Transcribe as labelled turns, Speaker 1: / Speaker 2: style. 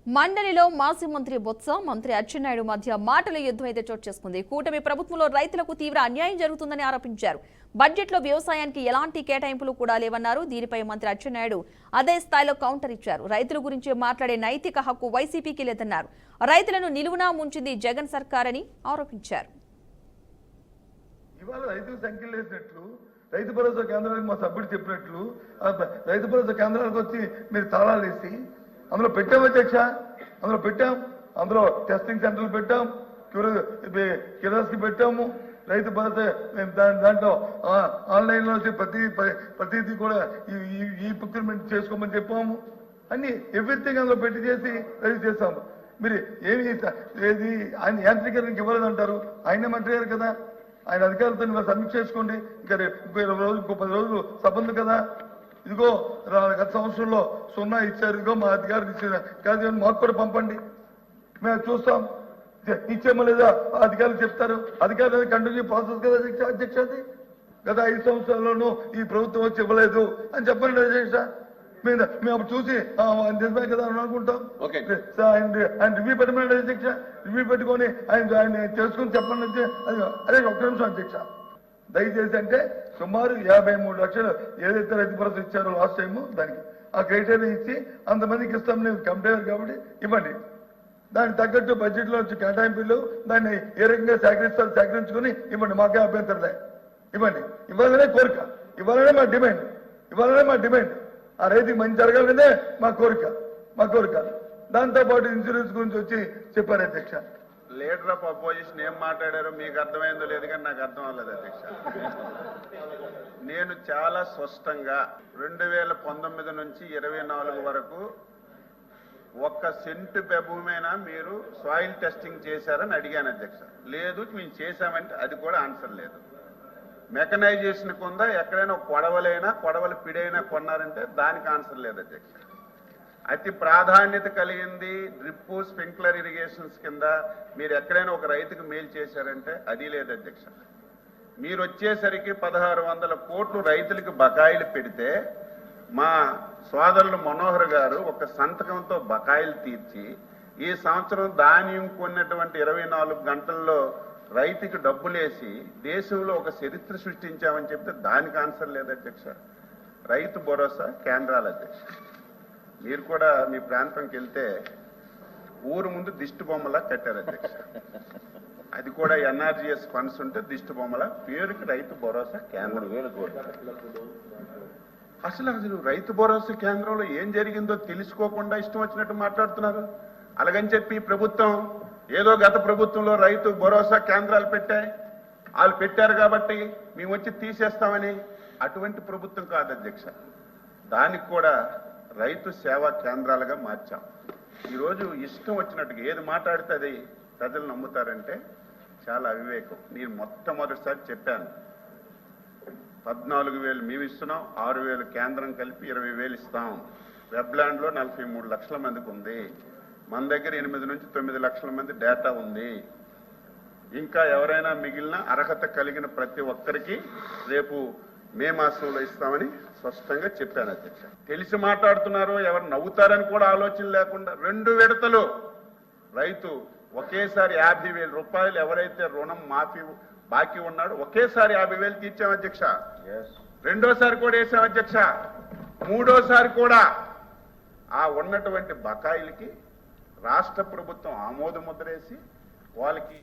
Speaker 1: మండలిలో మాజీ మంత్రి బొత్స మంత్రి అచ్చెన్నాయుడు మధ్య మాటల యుద్ధం అయితే చోటు చేసుకుంది. కూటమి ప్రభుత్వంలో రైతులకు తీవ్ర అన్యాయం జరుగుతుందని ఆరోపించారు. బడ్జెట్లో వ్యవసాయానికి ఎలాంటి కేటాయింపులు కూడా లేవన్నారు. దీనిపై మంత్రి అచ్చెన్నాయుడు అదే స్థాయిలో కౌంటర్ ఇచ్చారు. రైతుల గురించి మాట్లాడే నైతిక హక్కు వైసీపీకి లేదన్నారు. రైతులను నిలువునా ముంచింది జగన్ సర్కార్ అని ఆరోపించారు.
Speaker 2: రైతు భరోసా కేంద్రాలకు మా సభ్యుడు చెప్పినట్లు రైతు భరోసా కేంద్రాలకు వచ్చి మీరు తాళాలు వేసి అందులో పెట్టాం అధ్యక్ష, అందులో టెస్టింగ్ సెంటర్లు పెట్టాం, కిరాస్కి పెట్టాము. రైతు భరోసా దాంట్లో ఆన్లైన్లో వచ్చి ప్రతిదీ కూడా ఈ ప్రొక్యూర్మెంట్ చేసుకోమని చెప్పాము. అన్ని ఎవ్రీథింగ్ అందులో పెట్టి చేసి రెడీ చేస్తాము. మీరు ఏది ఆయన యాంత్రీకరణకి ఇవ్వలేదంటారు. ఆయనే మంత్రి గారు కదా, ఆయన అధికారులతో మీరు సమీక్ష చేసుకోండి. ఇంకా 20 రోజులు 10 రోజులు సభ ఉంది కదా. ఇదిగో గత సంవత్సరంలో 0 ఇచ్చారు, ఇదిగో మా అధికారులు ఇచ్చిన కాదు, మాకు కూడా పంపండి, మేము చూస్తాం. ఇచ్చేమో లేదా అధికారులు చెప్తారు. అధికారులు కంటిన్యూ ప్రాసెస్ కదా అధ్యక్ష. అది గత 5 సంవత్సరాల్లోనూ ఈ ప్రభుత్వం వచ్చి ఇవ్వలేదు అని చెప్పండి అధ్యక్ష. మేము అప్పుడు చూసి నిజమే కదా అని అనుకుంటాం. ఆయన రివ్యూ పెట్టమని అధ్యక్ష, రివ్యూ పెట్టుకొని ఆయన తెలుసుకుని చెప్పండి. అదే ఒక్క నిమిషం అధ్యక్ష, దయచేసి. అంటే సుమారు 53 లక్షలు ఏదైతే రైతు భరోసా ఇచ్చారో లాస్ట్ టైము, దానికి ఆ క్రైటీరియా ఇచ్చి అంతమందికి ఇస్తాం. నేను కంపెనీ కాబట్టి ఇవ్వండి. దానికి తగ్గట్టు బడ్జెట్లో వచ్చి కేటాయింపులు దాన్ని ఏ రకంగా సేకరించుకొని ఇవ్వండి. మాకే అభ్యంతరలే, ఇవ్వండి. ఇవ్వాలనే కోరిక, ఇవ్వాలనే మా డిమాండ్. ఆ రైతుకి మంచి జరగాలనే మా కోరిక. దాంతోపాటు ఇన్సూరెన్స్ గురించి వచ్చి చెప్పారు అధ్యక్ష.
Speaker 3: లీడర్ ఆఫ్ అపోజిషన్ ఏం మాట్లాడారో మీకు అర్థమైందో లేదు, కానీ నాకు అర్థం అవ్వలేదు అధ్యక్ష. నేను చాలా స్పష్టంగా 2019 నుంచి 24 వరకు 1 సెంటు భూమైనా మీరు సాయిల్ టెస్టింగ్ చేశారని అడిగాను అధ్యక్ష. లేదు మేము చేశామంటే అది కూడా ఆన్సర్ లేదు. మెకనైజేషన్ కొందా ఎక్కడైనా కొడవల పిడైనా కొన్నారంటే దానికి ఆన్సర్ లేదు అధ్యక్ష. అతి ప్రాధాన్యత కలిగింది డ్రిప్ స్ప్రింక్లర్ ఇరిగేషన్స్ కింద మీరు ఎక్కడైనా ఒక రైతుకు మేలు చేశారంటే అది లేదు అధ్యక్ష. మీరు వచ్చేసరికి 1600 కోట్లు రైతులకు బకాయిలు పెడితే మా సోదరులు మనోహర్ గారు ఒక సంతకంతో బకాయిలు తీర్చి ఈ సంవత్సరం ధాన్యం కొన్నటువంటి 24 గంటల్లో రైతుకి డబ్బులేసి దేశంలో ఒక చరిత్ర సృష్టించామని చెప్తే దానికి ఆన్సర్ లేదు అధ్యక్ష. రైతు భరోసా కేంద్రాలు అధ్యక్ష, మీరు కూడా మీ ప్రాంతంకి వెళ్తే ఊరు ముందు దిష్టి బొమ్మలా కట్టారు అధ్యక్ష. అది కూడా ఎన్ఆర్జీఎస్ ఫండ్స్ ఉంటే దిష్టి బొమ్మల పేరుకి రైతు భరోసా కేంద్రం. అసలు రైతు భరోసా కేంద్రంలో ఏం జరిగిందో తెలుసుకోకుండా ఇష్టం వచ్చినట్టు మాట్లాడుతున్నారు. అలాగని చెప్పి ప్రభుత్వం ఏదో గత ప్రభుత్వంలో రైతు భరోసా కేంద్రాలు వాళ్ళు పెట్టారు కాబట్టి మేము వచ్చి తీసేస్తామని, అటువంటి ప్రభుత్వం కాదు అధ్యక్ష. దానికి కూడా రైతు సేవా కేంద్రాలుగా మార్చాం. ఈరోజు ఇష్టం వచ్చినట్టుగా ఏది మాట్లాడితే అది ప్రజలు నమ్ముతారంటే చాలా అవివేకం. నేను మొట్టమొదటిసారి చెప్పాను, 14,000 మేము ఇస్తున్నాం, 6,000 కేంద్రం కలిపి 20,000 ఇస్తాం. వెబ్లాండ్లో 43 లక్షల మందికి ఉంది, మన దగ్గర 8 నుంచి 9 లక్షల మంది డేటా ఉంది. ఇంకా ఎవరైనా మిగిలిన అర్హత కలిగిన ప్రతి ఒక్కరికి రేపు మే మాసంలో ఇస్తామని స్పష్టంగా చెప్పాను అధ్యక్ష. తెలిసి మాట్లాడుతున్నారు, ఎవరు నవ్వుతారని కూడా ఆలోచన లేకుండా 2 విడతలు రైతు ఒకేసారి 50,000 రూపాయలు ఎవరైతే రుణం మాఫీ బాకీ ఉన్నాడో ఒకేసారి 50,000 తీర్చాం అధ్యక్ష. రెండోసారి కూడా వేసాం అధ్యక్ష. మూడోసారి కూడా ఆ ఉన్నటువంటి బకాయిలకి రాష్ట్ర ప్రభుత్వం ఆమోద ముద్రేసి వాళ్ళకి